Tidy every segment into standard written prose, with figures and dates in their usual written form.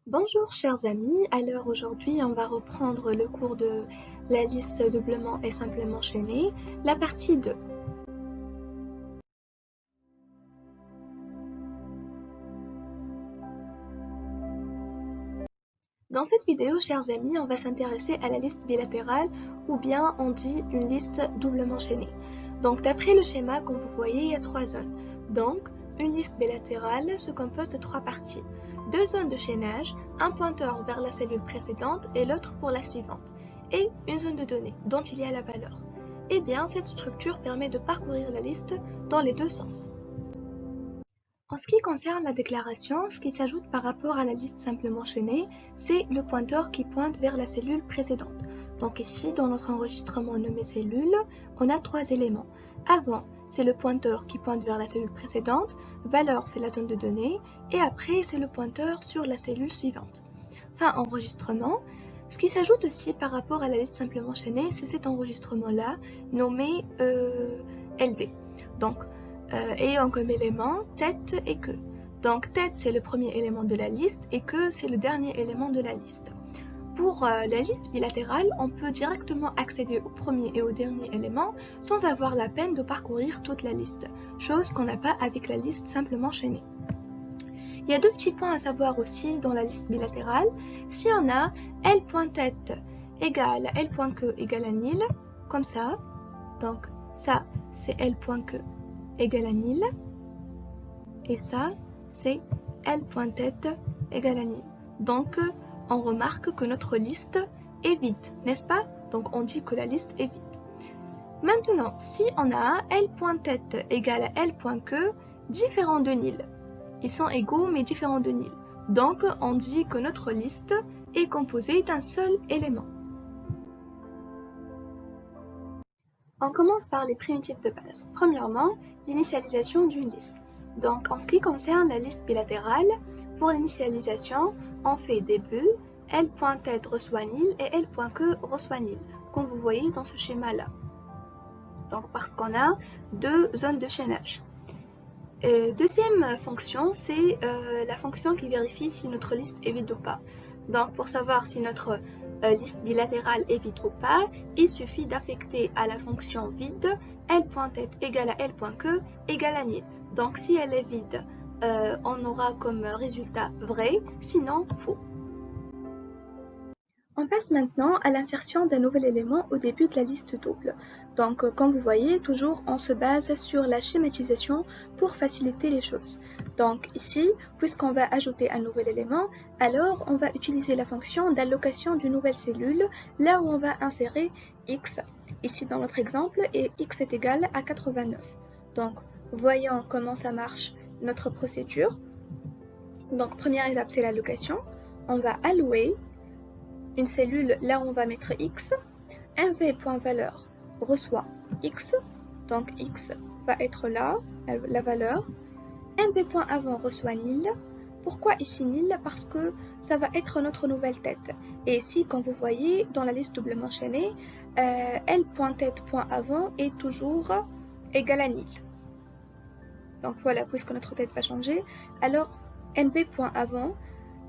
Bonjour chers amis, alors aujourd'hui on va reprendre le cours de la liste doublement et simplement chaînée, la partie 2. Dans cette vidéo chers amis, on va s'intéresser à la liste bilatérale ou bien on dit une liste doublement chaînée. Donc d'après le schéma comme vous voyez il y a trois zones. Donc une liste bilatérale se compose de trois parties. Deux zones de chaînage, un pointeur vers la cellule précédente et l'autre pour la suivante, et une zone de données dont il y a la valeur. Eh bien, cette structure permet de parcourir la liste dans les deux sens. En ce qui concerne la déclaration, ce qui s'ajoute par rapport à la liste simplement chaînée, c'est le pointeur qui pointe vers la cellule précédente. Donc ici, dans notre enregistrement nommé cellule, on a trois éléments. Avant, c'est le pointeur qui pointe vers la cellule précédente, valeur, c'est la zone de données, et après, c'est le pointeur sur la cellule suivante. Fin enregistrement. Ce qui s'ajoute aussi par rapport à la liste simplement chaînée, c'est cet enregistrement-là, nommé LD. Donc, ayant comme élément tête et queue. Donc tête c'est le premier élément de la liste et queue c'est le dernier élément de la liste. Pour la liste bilatérale, on peut directement accéder au premier et au dernier élément sans avoir la peine de parcourir toute la liste, chose qu'on n'a pas avec la liste simplement chaînée. Il y a deux petits points à savoir aussi dans la liste bilatérale. Si on a L.tête égale L.queue égale à nil, comme ça, donc ça c'est L.queue égale à nil, et ça c'est L.tête égale à nil. Donc on remarque que notre liste est vide, n'est-ce pas? Donc on dit que la liste est vide. Maintenant, si on a L.tête égale à L.queue différent de nil, ils sont égaux mais différents de nil. Donc on dit que notre liste est composée d'un seul élément. On commence par les primitives de base. Premièrement, l'initialisation d'une liste. Donc en ce qui concerne la liste bilatérale, pour l'initialisation, on fait début, L.tête reçoit nil et L.queue reçoit nil, comme vous voyez dans ce schéma-là. Donc parce qu'on a deux zones de chaînage. Deuxième fonction, c'est la fonction qui vérifie si notre liste est vide ou pas. Donc pour savoir si notre liste bilatérale est vide ou pas, il suffit d'affecter à la fonction vide L.tête égale à L.queue égale à nil. Donc si elle est vide, on aura comme résultat vrai, sinon faux. On passe maintenant à l'insertion d'un nouvel élément au début de la liste double. Donc comme vous voyez, toujours on se base sur la schématisation pour faciliter les choses. Donc ici, puisqu'on va ajouter un nouvel élément, alors on va utiliser la fonction d'allocation d'une nouvelle cellule, là où on va insérer x. Ici dans notre exemple, et x est égal à 89. Donc voyons comment ça marche notre procédure. Donc première étape c'est l'allocation. On va allouer une cellule là où on va mettre x, nv.valeur reçoit x, donc x va être là, la valeur, nv.avant reçoit nil. Pourquoi ici nil? Parce que ça va être notre nouvelle tête. Et ici, comme vous voyez, dans la liste doublement chaînée, L.tête.avant est toujours égal à nil. Donc voilà, puisque notre tête va changer, alors nv.avant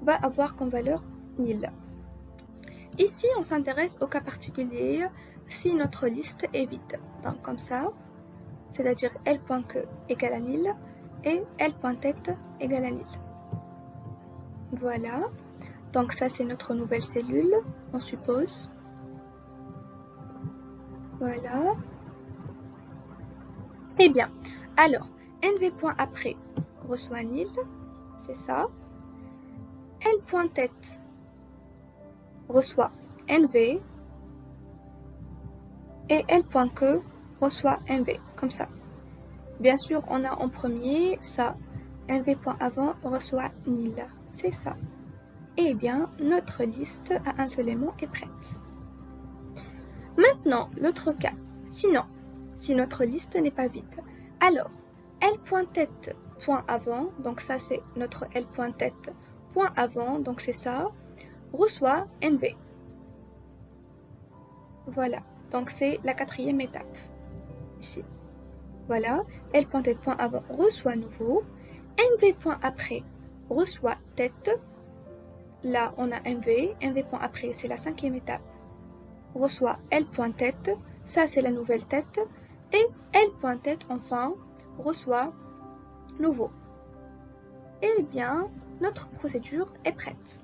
va avoir comme valeur nil. Ici, on s'intéresse au cas particulier si notre liste est vide. Donc comme ça, c'est-à-dire L.queue égale à nil et L.tête égale à nil. Voilà. Donc ça, c'est notre nouvelle cellule, on suppose. Voilà. Eh bien, alors, nv.après reçoit nil, c'est ça. L.tête reçoit nv et L.queue reçoit nv, comme ça. Bien sûr, on a en premier ça, nv.avant reçoit nil, c'est ça. Eh bien, notre liste à un seul élément est prête. Maintenant, l'autre cas, sinon, si notre liste n'est pas vide, alors L.tête.avant, donc ça c'est notre L.tête.avant, donc c'est ça, reçoit nv. Voilà, donc c'est la quatrième étape, ici. Voilà, L.tête.avant reçoit nouveau, nv.après reçoit tête, là, on a MV. MV point après, c'est la cinquième étape. Reçoit L point tête. Ça, c'est la nouvelle tête. Et L point tête, enfin, reçoit nouveau. Eh bien, notre procédure est prête.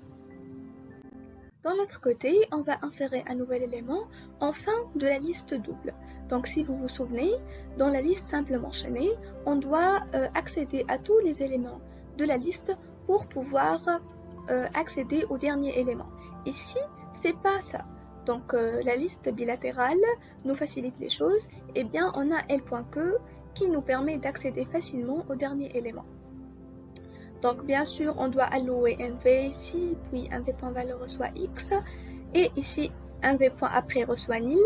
Dans l'autre côté, on va insérer un nouvel élément en fin de la liste double. Donc si vous vous souvenez, dans la liste simplement enchaînée, on doit accéder à tous les éléments de la liste pour pouvoir accéder au dernier élément. Ici, c'est pas ça. Donc la liste bilatérale nous facilite les choses. Eh bien, on a L.que qui nous permet d'accéder facilement au dernier élément. Donc bien sûr, on doit allouer MV ici, puis MV.valeur reçoit X, et ici, MV.après reçoit nil,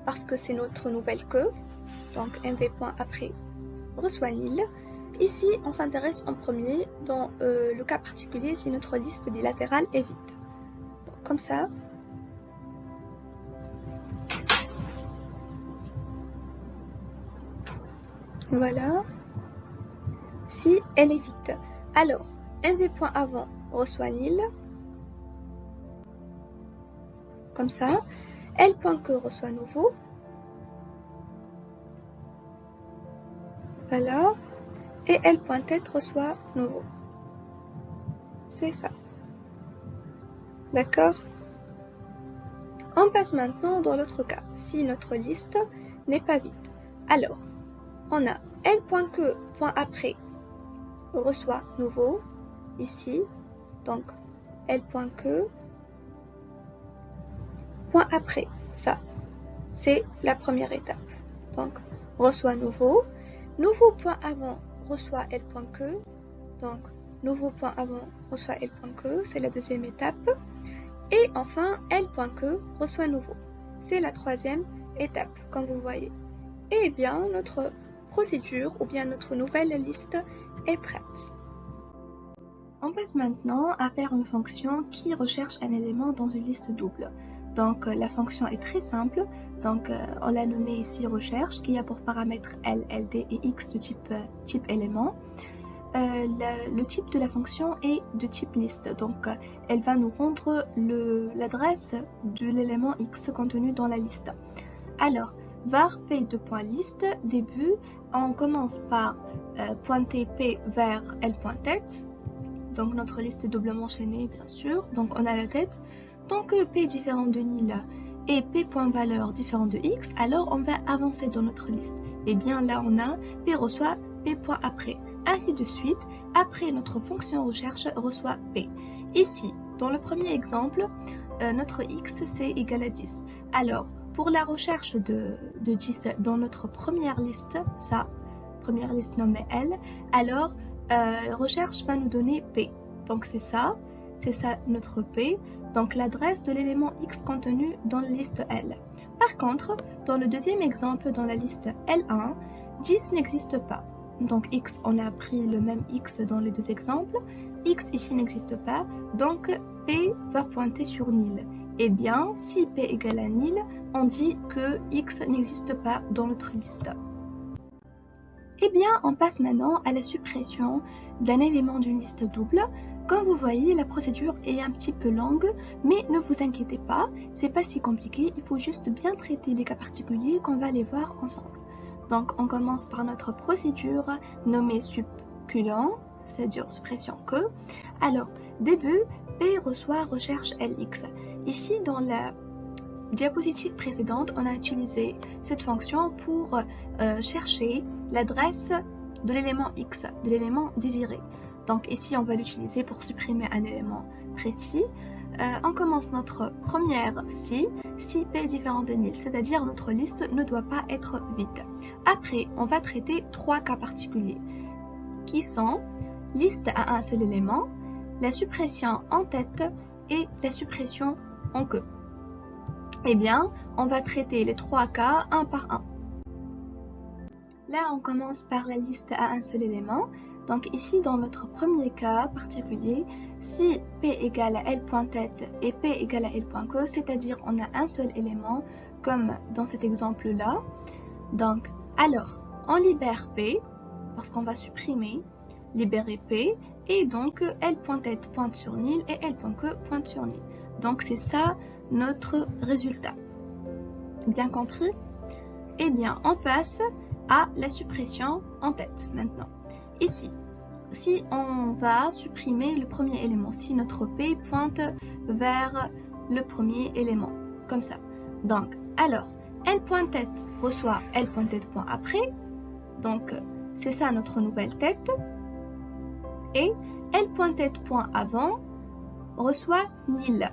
parce que c'est notre nouvelle queue. Donc MV.après reçoit nil. Ici, on s'intéresse en premier dans le cas particulier si notre liste bilatérale est vide. Donc, comme ça. Voilà. Si elle est vide. Alors, MV.avant reçoit nil, comme ça. L.que reçoit nouveau. Voilà. Et L.tête reçoit nouveau. C'est ça. D'accord? On passe maintenant dans l'autre cas, si notre liste n'est pas vide. Alors, on a L.que, après, reçoit nouveau, ici. Donc, L.que, après, ça, c'est la première étape. Donc, reçoit nouveau. Nouveau point avant reçoit L.que. Donc, nouveau point avant reçoit L.que, c'est la deuxième étape. Et enfin, L.que reçoit nouveau. C'est la troisième étape, comme vous voyez. Et bien, notre procédure ou bien notre nouvelle liste est prête. On passe maintenant à faire une fonction qui recherche un élément dans une liste double. Donc la fonction est très simple, donc on l'a nommée ici recherche, qui a pour paramètres L, LD et X de type élément. Le type de la fonction est de type liste, donc elle va nous rendre l'adresse de l'élément X contenu dans la liste. Alors, var p de point liste, début, on commence par pointer p vers L.tête, donc notre liste est doublement enchaînée bien sûr, donc on a la tête. Tant que p est différent de nil et p.valeur différent de x, alors on va avancer dans notre liste. Et bien là on a p reçoit p.après. Ainsi de suite, après notre fonction recherche reçoit p. Ici, dans le premier exemple, notre x c'est égal à 10. Alors, pour la recherche de 10 dans notre première liste, ça, première liste nommée L, alors recherche va nous donner p. Donc c'est ça notre p, donc l'adresse de l'élément x contenu dans la liste L. Par contre, dans le deuxième exemple, dans la liste L1, 10 n'existe pas. Donc x, on a pris le même x dans les deux exemples, x ici n'existe pas, donc p va pointer sur nil. Eh bien, si p égale à nil, on dit que x n'existe pas dans notre liste. Eh bien, on passe maintenant à la suppression d'un élément d'une liste double. Comme vous voyez, la procédure est un petit peu longue, mais ne vous inquiétez pas, c'est pas si compliqué, il faut juste bien traiter les cas particuliers qu'on va les voir ensemble. Donc, on commence par notre procédure nommée subculant, c'est-à-dire suppression que. Alors, début, P reçoit recherche LX. Ici, dans la diapositive précédente, on a utilisé cette fonction pour chercher l'adresse de l'élément X, de l'élément désiré. Donc ici, on va l'utiliser pour supprimer un élément précis. On commence notre première si P est différent de nil, c'est-à-dire notre liste ne doit pas être vide. Après, on va traiter trois cas particuliers, qui sont liste à un seul élément, la suppression en tête et la suppression en queue. Eh bien, on va traiter les trois cas un par un. Là, on commence par la liste à un seul élément. Donc ici, dans notre premier cas particulier, si P égale à L.tête et P égale à L.queue, c'est-à-dire on a un seul élément, comme dans cet exemple-là. Donc, alors, on libère P, parce qu'on va supprimer libérer P, et donc L.tête pointe sur nil et L.que pointe sur nil. Donc c'est ça notre résultat. Bien compris? Eh bien, on passe à la suppression en tête maintenant. Ici, si on va supprimer le premier élément, si notre P pointe vers le premier élément, comme ça. Donc, alors, L.tête reçoit L.tête point après, donc c'est ça notre nouvelle tête, et L.tête point avant reçoit nil.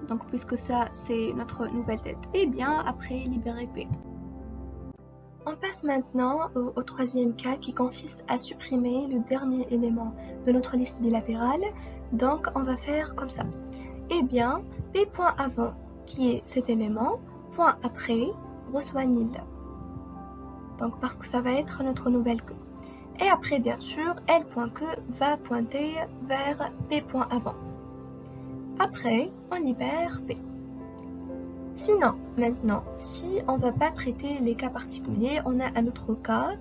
Donc, puisque ça, c'est notre nouvelle tête, et bien après, libérer P. On passe maintenant au troisième cas qui consiste à supprimer le dernier élément de notre liste bilatérale. Donc, on va faire comme ça. Eh bien, P point avant, qui est cet élément, point après, reçoit nil. Donc, parce que ça va être notre nouvelle queue. Et après, bien sûr, L.que va pointer vers P point avant. Après, on libère P. Sinon, maintenant, si on ne va pas traiter les cas particuliers, on a un autre cas,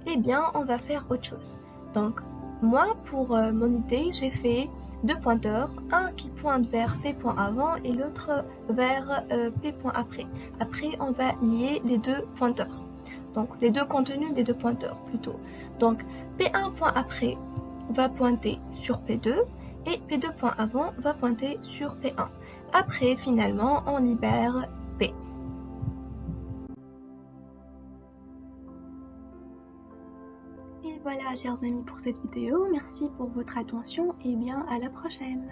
eh bien, on va faire autre chose. Donc, moi, pour mon idée, j'ai fait deux pointeurs, un qui pointe vers P point avant et l'autre vers P point après. Après, on va lier les deux pointeurs. Donc, les deux contenus des deux pointeurs, plutôt. Donc, P1 point après va pointer sur P2 et P2 point avant va pointer sur P1. Après, finalement, on libère P. Et voilà, chers amis, pour cette vidéo. Merci pour votre attention et bien à la prochaine.